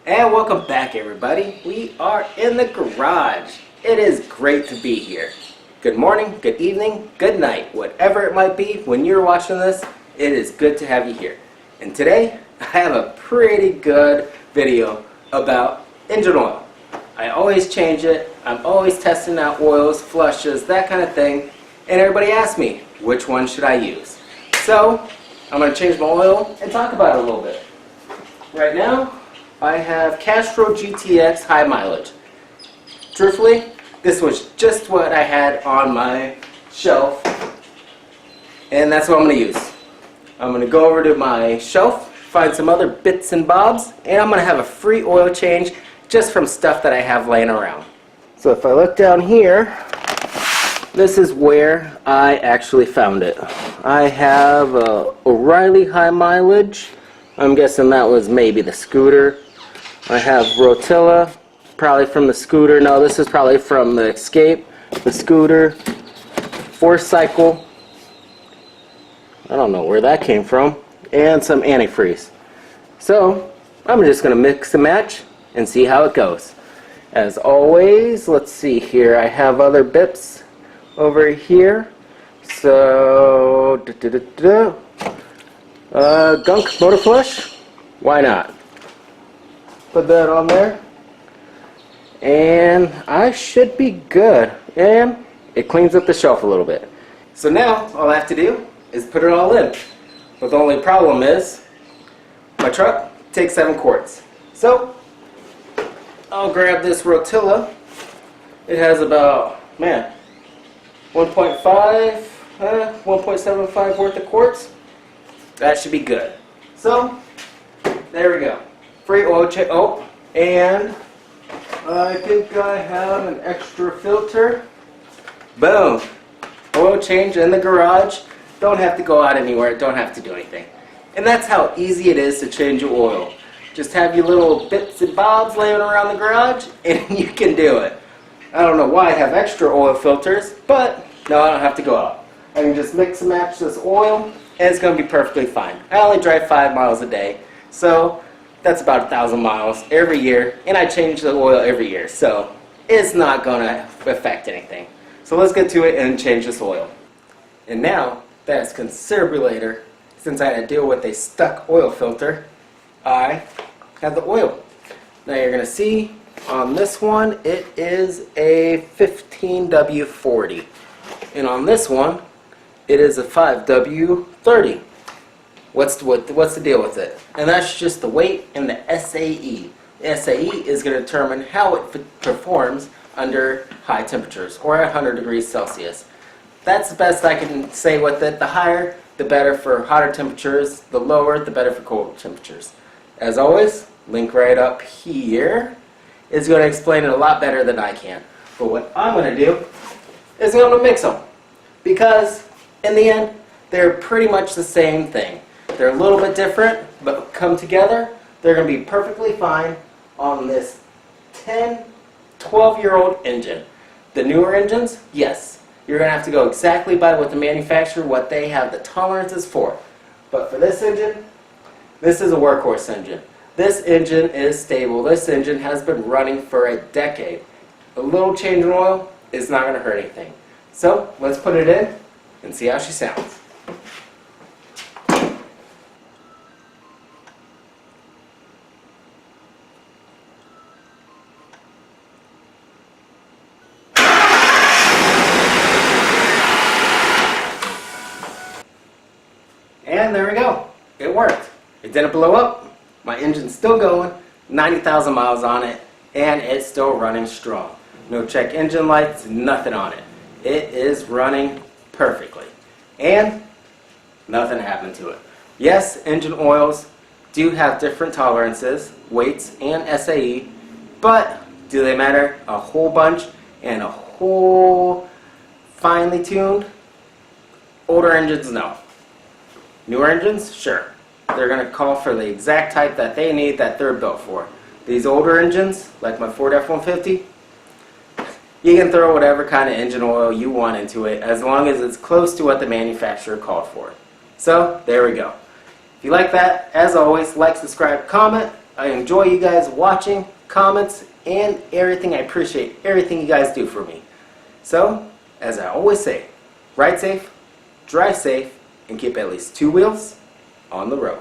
And welcome back, everybody. We are in the garage. It is great to be here. Good morning, good evening, good night, whatever it might be when you're watching this, it is good to have you here. And today, I have a pretty good video about engine oil. I always change it. I'm always testing out oils, flushes, that kind of thing. And everybody asks me, which one should I use? So, I'm going to change my oil and talk about it a little bit. Right now, I have Castrol GTX high mileage. Truthfully, this was just what I had on my shelf, and that's what I'm going to use. I'm going to go over to my shelf, find some other bits and bobs, and I'm going to have a free oil change just from stuff that I have laying around. So if I look down here, this is where I actually found it. I have O'Reilly high mileage. I'm guessing that was maybe the scooter. I have Rotilla, probably from the scooter. No, this is probably from the Escape, the scooter, 4-cycle. I don't know where that came from. And some antifreeze. So, I'm just going to mix and match and see how it goes. As always, let's see here. I have other bips over here. So, gunk motor flush, why not? Put that on there, and I should be good. And it cleans up the shelf a little bit. So now all I have to do is put it all in. But the only problem is my truck takes 7 quarts. So I'll grab this Rotilla. It has about 1.75 worth of quarts. That should be good. So, there we go. Free oil change. Oh, and I think I have an extra filter. Boom. Oil change in the garage. Don't have to go out anywhere. Don't have to do anything. And that's how easy it is to change your oil. Just have your little bits and bobs laying around the garage, and you can do it. I don't know why I have extra oil filters, but no, I don't have to go out. I can just mix and match this oil, and it's going to be perfectly fine. I only drive 5 miles a day, so that's about 1,000 miles every year, and I change the oil every year, so it's not going to affect anything. So let's get to it and change this oil. And now that it's considerably later, since I had to deal with a stuck oil filter, I have the oil. Now you're going to see on this one, it is a 15W40. And on this one, it is a 5W30. What's the deal with it? And that's just the weight and the SAE. The SAE is going to determine how it performs under high temperatures, or at 100 degrees Celsius. That's the best I can say with it. The higher, the better for hotter temperatures. The lower, the better for cold temperatures. As always, link right up here is going to explain it a lot better than I can. But what I'm going to do is I'm going to mix them. Because, in the end, they're pretty much the same thing. They're a little bit different, but come together, they're going to be perfectly fine on this 10, 12-year-old engine. The newer engines, yes, you're going to have to go exactly by what the manufacturer, what they have the tolerances for. But for this engine, this is a workhorse engine. This engine is stable. This engine has been running for a decade. A little change in oil is not going to hurt anything. So, let's put it in and see how she sounds. And there we go. It worked. It didn't blow up. My engine's still going, 90,000 miles on it, and it's still running strong. No check engine lights, nothing on it. It is running perfectly. And nothing happened to it. Yes, engine oils do have different tolerances, weights, and SAE, but do they matter a whole bunch and a whole finely tuned? Older engines, no. Newer engines, sure. They're going to call for the exact type that they need, that they're built for. These older engines, like my Ford F-150, you can throw whatever kind of engine oil you want into it as long as it's close to what the manufacturer called for. So, there we go. If you like that, as always, like, subscribe, comment, I enjoy you guys watching, comments, and everything. I appreciate everything you guys do for me. So, as I always say, ride safe, drive safe, and keep at least 2 wheels on the road.